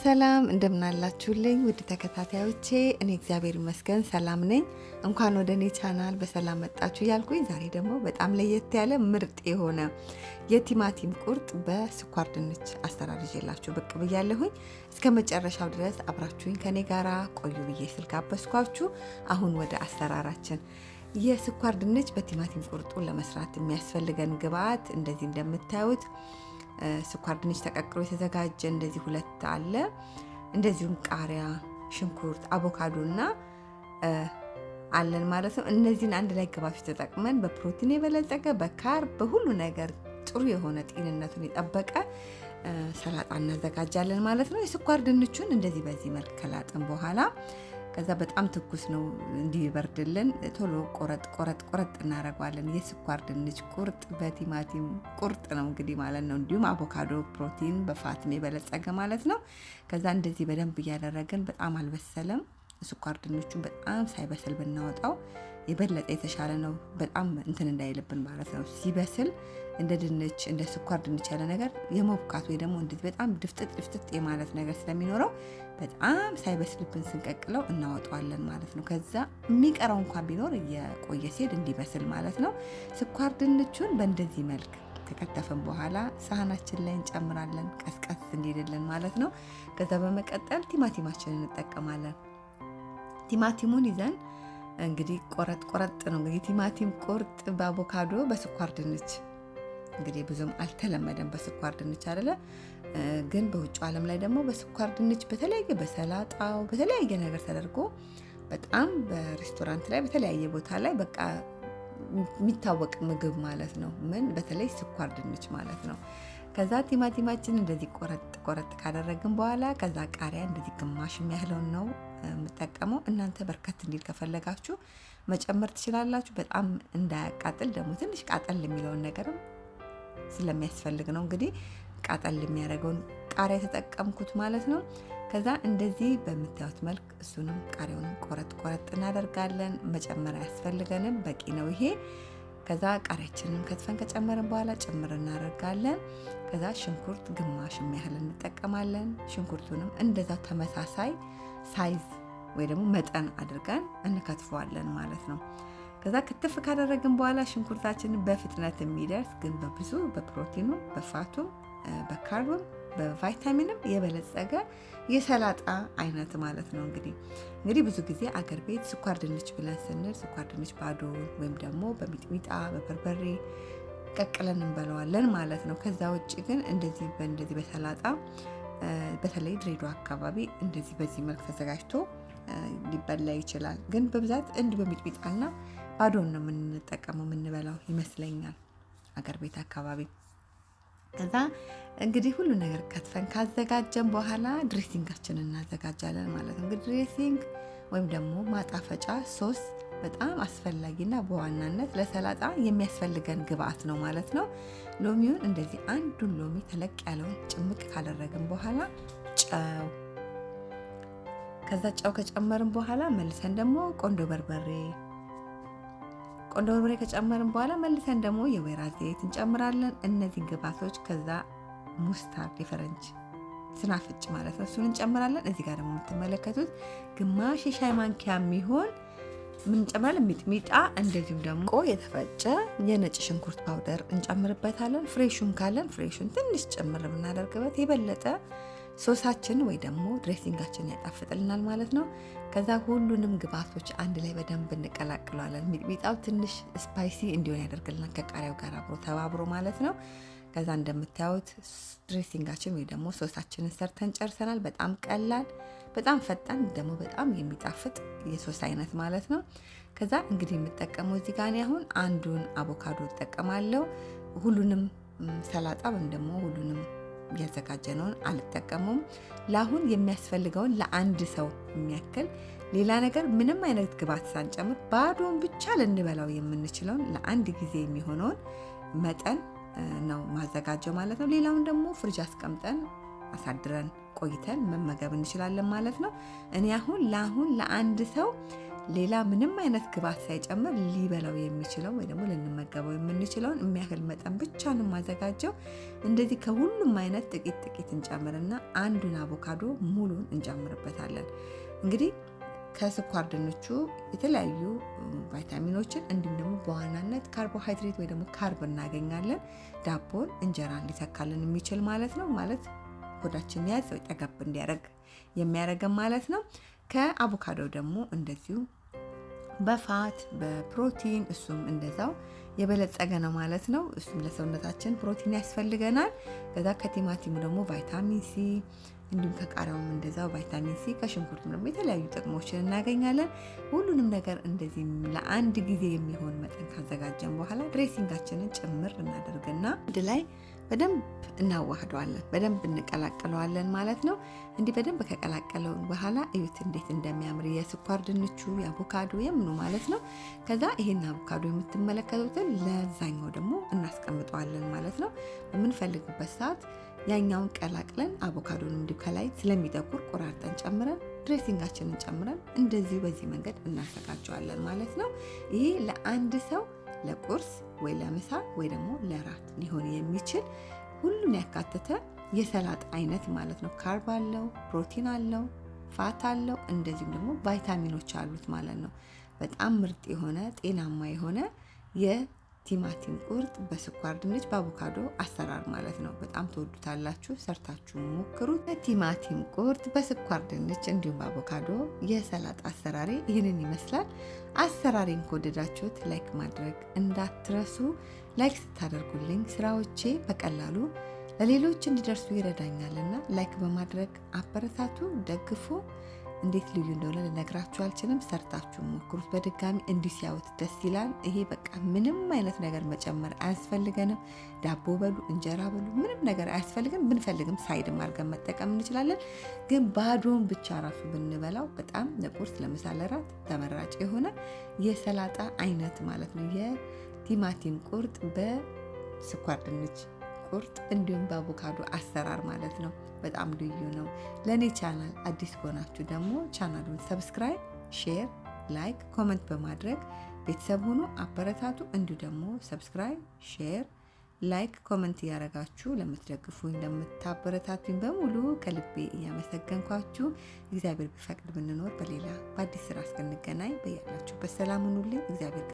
ሰላም እንደምናላችሁልኝ ውድ ተከታታዮቼ እኔ እግዚአብሔር ይመስገን ሰላም ነኝ። እንኳን ወደ እኔ ቻናል በሰላም መጣችሁ ያልኩኝ ዛሬ ደግሞ በጣም ለየት ያለ ምርጥ የሆነ የቲማቲም ቁርጥ በስኳር ድንች አሰራር ይዤላችሁ ብቅ ብያለሁኝ። እስከ መጨረሻው ድረስ አብራችሁኝ ከኔ ጋራ ቆዩ ብዬ ስልጋበዝኳችሁ። አሁን ወደ አሰራራችን የስኳር ድንች በቲማቲም ቁርጡን ለመስራት የሚያስፈልገን ግብአት እንደዚህ እንደምታዩት ስኳር ድንች ተቀቅሎ የተዘጋጀ እንደዚህ ሁለት አለ። እንደዚሁም ቃሪያ፣ ሽንኩርት፣ አቮካዶና አለን ማለት ነው። እነዚህን አንድ ላይ ግብአቶች ተጠቅመን በፕሮቲን የበለጸገ በካርብ በሁሉ ነገር ጥሩ የሆነ ጤንነቱን የጠበቀ ሰላጣ እናዘጋጃለን ማለት ነው። የስኳር ድንቹን እንደዚህ በዚህ መልክ ከላጥን በኋላ ከዛ በጣም ትኩስ ነው እንዲበርድልን ቶሎ ቆረጥ እናደርገዋለን። የስኳር ድንች ቁርጥ በቲማቲም ቁርጥ ነው እንግዲህ ማለት ነው። እንዲሁም አቮካዶ ፕሮቲን በፋትም የበለጸገ ማለት ነው። ከዛ እንደዚህ በደንብ እያደረግን በጣም አልበሰለም ስኳር ድንቹን በጣም ሳይበስል ብናወጣው የበለጠ የተሻለ ነው። በጣም እንትን እንዳይልብን ማለት ነው። ሲበስል እንደ ድንች እንደ ስኳር ድንች ያለ ነገር የመብካት ወይ ደግሞ እንደዚህ በጣም ድፍጥጥ የማለት ነገር ስለሚኖረው በጣም ሳይበስልብን ስንቀቅለው እናወጣዋለን ማለት ነው። ከዛ የሚቀረው እንኳን ቢኖር የቆየ ሲሄድ እንዲበስል ማለት ነው። ስኳር ድንቹን በእንደዚህ መልክ ከከተፈን በኋላ ሳህናችን ላይ እንጨምራለን ቀስቀስ እንዲልልን ማለት ነው። ከዛ በመቀጠል ቲማቲማችንን እንጠቀማለን። ቲማቲሙን ይዘን እንግዲህ ቆረጥ ነው እንግዲህ ቲማቲም ቁርጥ በአቮካዶ በስኳር ድንች እንግዲህ ብዙም አልተለመደም በስኳር ድንች አይደለ፣ ግን በውጭ ዓለም ላይ ደግሞ በስኳር ድንች በተለያየ በሰላጣው በተለያየ ነገር ተደርጎ በጣም በሬስቶራንት ላይ በተለያየ ቦታ ላይ በቃ የሚታወቅ ምግብ ማለት ነው። ምን በተለይ ስኳር ድንች ማለት ነው። ከዛ ቲማቲማችን እንደዚህ ቆረጥ ካደረግን በኋላ ከዛ ቃሪያ እንደዚህ ግማሽ የሚያህለውን ነው የምጠቀመው። እናንተ በርከት እንዲል ከፈለጋችሁ መጨመር ትችላላችሁ። በጣም እንዳያቃጥል ደግሞ ትንሽ ቃጠል የሚለውን ነገርም ስለሚያስፈልግ ነው እንግዲህ ቃጠል የሚያደርገውን ቃሪያ የተጠቀምኩት ማለት ነው። ከዛ እንደዚህ በምታዩት መልክ እሱንም ቃሪያውንም ቆረጥ እናደርጋለን። መጨመር አያስፈልገንም፣ በቂ ነው ይሄ። ከዛ ቃሪያችንን ከትፈን ከጨመርን በኋላ ጨምር እናደርጋለን። ከዛ ሽንኩርት ግማሽ የሚያህል እንጠቀማለን። ሽንኩርቱንም እንደዛ ተመሳሳይ ሳይዝ ወይ ደግሞ መጠን አድርገን እንከትፈዋለን ማለት ነው። ከዛ ክትፍ ካደረግን በኋላ ሽንኩርታችንን በፍጥነት የሚደርስ ግን በብዙ በፕሮቲኑ በፋቱም በካርብም በቫይታሚንም የበለጸገ የሰላጣ አይነት ማለት ነው። እንግዲህ ብዙ ጊዜ አገር ቤት ስኳር ድንች ብለን ስንል ስኳር ድንች ባዶ ወይም ደግሞ በሚጥሚጣ በበርበሬ ቀቅለን እንበለዋለን ማለት ነው። ከዛ ውጭ ግን እንደዚህ በሰላጣ በተለይ ድሬዳዋ አካባቢ እንደዚህ በዚህ መልክ ተዘጋጅቶ ሊበላ ይችላል። ግን በብዛት እንዲህ በሚጥሚጣና ባዶን ነው የምንጠቀመው የምንበላው ይመስለኛል አገር ቤት አካባቢ። ከዛ እንግዲህ ሁሉ ነገር ከትፈን ካዘጋጀን በኋላ ድሬሲንጋችንን እናዘጋጃለን ማለት ነው። እንግዲህ ድሬሲንግ ወይም ደግሞ ማጣፈጫ ሶስ በጣም አስፈላጊና በዋናነት ለሰላጣ የሚያስፈልገን ግብአት ነው ማለት ነው። ሎሚውን እንደዚህ አንዱን ሎሚ ተለቅ ያለውን ጭምቅ ካደረግን በኋላ ጨው፣ ከዛ ጨው ከጨመርን በኋላ መልሰን ደግሞ ቆንዶ በርበሬ ከጨመርን በኋላ መልሰን ደግሞ የወይራ ዘይት እንጨምራለን። እነዚህን ግብአቶች ከዛ ሙስታርድ የፈረንጅ ስናፍጭ ማለት ነው እሱን እንጨምራለን። እዚህ ጋር ደግሞ የምትመለከቱት ግማሽ የሻይ ማንኪያ የሚሆን ምን እንጨምራለን ሚጥሚጣ፣ እንደዚሁም ደግሞ የተፈጨ የነጭ ሽንኩርት ፓውደር እንጨምርበታለን። ፍሬሹን ካለን ፍሬሹን ትንሽ ጨምር ብናደርግበት የበለጠ ሶሳችን ወይ ደግሞ ድሬሲንጋችን ያጣፍጥልናል ማለት ነው። ከዛ ሁሉንም ግብአቶች አንድ ላይ በደንብ እንቀላቅለዋለን። ሚጥሚጣው ትንሽ ስፓይሲ እንዲሆን ያደርግልናል ከቃሪያው ጋር አብሮ ተባብሮ ማለት ነው። ከዛ እንደምታዩት ድሬሲንጋችን ወይ ደግሞ ሶሳችንን ሰርተን ጨርሰናል። በጣም ቀላል በጣም ፈጣን ደግሞ በጣም የሚጣፍጥ የሶስ አይነት ማለት ነው። ከዛ እንግዲህ የምጠቀመው እዚህ ጋር አሁን አንዱን አቮካዶ እጠቀማለሁ። ሁሉንም ሰላጣ ወይም ደግሞ ሁሉንም ያዘጋጀነውን አልጠቀሙም። ለአሁን የሚያስፈልገውን ለአንድ ሰው የሚያክል ሌላ ነገር ምንም አይነት ግብአት ሳንጨምር ባዶን ብቻ ልንበላው የምንችለውን ለአንድ ጊዜ የሚሆነውን መጠን ነው ማዘጋጀው ማለት ነው። ሌላውን ደግሞ ፍሪጅ አስቀምጠን አሳድረን ቆይተን መመገብ እንችላለን ማለት ነው። እኔ አሁን ለአንድ ሰው ሌላ ምንም አይነት ግብአት ሳይጨምር ሊበላው የሚችለው ወይ ደግሞ ልንመገበው የምንችለውን የሚያህል መጠን ብቻ ነው ማዘጋጀው። እንደዚህ ከሁሉም አይነት ጥቂት ጥቂት እንጨምርና አንዱን አቮካዶ ሙሉን እንጨምርበታለን። እንግዲህ ከስኳር ድንቹ የተለያዩ ቫይታሚኖችን እንዲሁም ደግሞ በዋናነት ካርቦሃይድሬት ወይ ደግሞ ካርብ እናገኛለን። ዳቦን እንጀራን ሊተካልን የሚችል ማለት ነው። ማለት ሆዳችን ያዝ ወይ ጠገብ እንዲያደርግ የሚያደርገን ማለት ነው። ከአቮካዶ ደግሞ እንደዚሁ በፋት በፕሮቲን እሱም እንደዛው የበለጸገ ነው ማለት ነው። እሱም ለሰውነታችን ፕሮቲን ያስፈልገናል። ከዛ ከቲማቲሙ ደግሞ ቫይታሚን ሲ እንዲሁም ከቃሪያውም እንደዛው ቫይታሚን ሲ ከሽንኩርቱም ደግሞ የተለያዩ ጥቅሞችን እናገኛለን። ሁሉንም ነገር እንደዚህ ለአንድ ጊዜ የሚሆን መጠን ካዘጋጀን በኋላ ድሬሲንጋችንን ጭምር እናደርግና አንድ ላይ በደንብ እናዋህደዋለን፣ በደንብ እንቀላቅለዋለን ማለት ነው። እንዲህ በደንብ ከቀላቀለው በኋላ እዩት እንዴት እንደሚያምር የስኳር ድንቹ የአቮካዶ የምኑ ማለት ነው። ከዛ ይሄን አቮካዶ የምትመለከቱትን ለዛኛው ደግሞ እናስቀምጠዋለን ማለት ነው። በምንፈልግበት ሰዓት ያኛውን ቀላቅለን አቮካዶን እንዲሁ ከላይ ስለሚጠቁር ቆራርጠን ጨምረን ድሬሲንጋችንን ጨምረን እንደዚህ በዚህ መንገድ እናዘጋጀዋለን ማለት ነው። ይሄ ለአንድ ሰው ለቁርስ ወይ ለምሳ ወይ ደግሞ ለራት ሊሆን የሚችል ሁሉን ያካተተ የሰላጣ አይነት ማለት ነው። ካርብ አለው፣ ፕሮቲን አለው፣ ፋት አለው፣ እንደዚሁም ደግሞ ቫይታሚኖች አሉት ማለት ነው። በጣም ምርጥ የሆነ ጤናማ የሆነ የቲማቲም ቁርጥ በስኳር ድንች በአቮካዶ አሰራር ማለት ነው። በጣም ተወዱታላችሁ፣ ሰርታችሁ ሞክሩት። የቲማቲም ቁርጥ በስኳር ድንች እንዲሁም በአቮካዶ የሰላጣ አሰራሬ ይህንን ይመስላል። አሰራሬን ከወደዳችሁት ላይክ ማድረግ እንዳትረሱ። ላይክ ስታደርጉልኝ ስራዎቼ በቀላሉ ለሌሎች እንዲደርሱ ይረዳኛልና ላይክ በማድረግ አበረታቱ፣ ደግፉ። እንዴት ልዩ እንደሆነ ልነግራችሁ አልችልም። ሰርታችሁ ሞክሩት። በድጋሚ እንዲህ ሲያዩት ደስ ይላል። ይሄ በቃ ምንም አይነት ነገር መጨመር አያስፈልገንም። ዳቦ በሉ እንጀራ በሉ ምንም ነገር አያስፈልገንም። ብንፈልግም ሳይድም አድርገን መጠቀም እንችላለን። ግን ባዶን ብቻ ራሱ ብንበላው በጣም ለቁርስ ለምሳ ለራት ተመራጭ የሆነ የሰላጣ አይነት ማለት ነው። የቲማቲም ቁርጥ በስኳር ድንች ቁርጥ እንዲሁም በአቮካዶ አሰራር ማለት ነው። በጣም ልዩ ነው። ለኔ ቻናል አዲስ ከሆናችሁ ደግሞ ቻናሉን ሰብስክራይብ፣ ሼር፣ ላይክ፣ ኮሜንት በማድረግ ቤተሰብ ሆኖ አበረታቱ። እንዲሁ ደግሞ ሰብስክራይብ፣ ሼር፣ ላይክ፣ ኮሜንት እያደረጋችሁ ለምትደግፉኝ ለምታበረታቱኝ በሙሉ ከልቤ እያመሰገንኳችሁ እግዚአብሔር ቢፈቅድ ብንኖር በሌላ በአዲስ ስራ እስክንገናኝ በያላችሁበት ሰላም ሁኑልኝ። እግዚአብሔር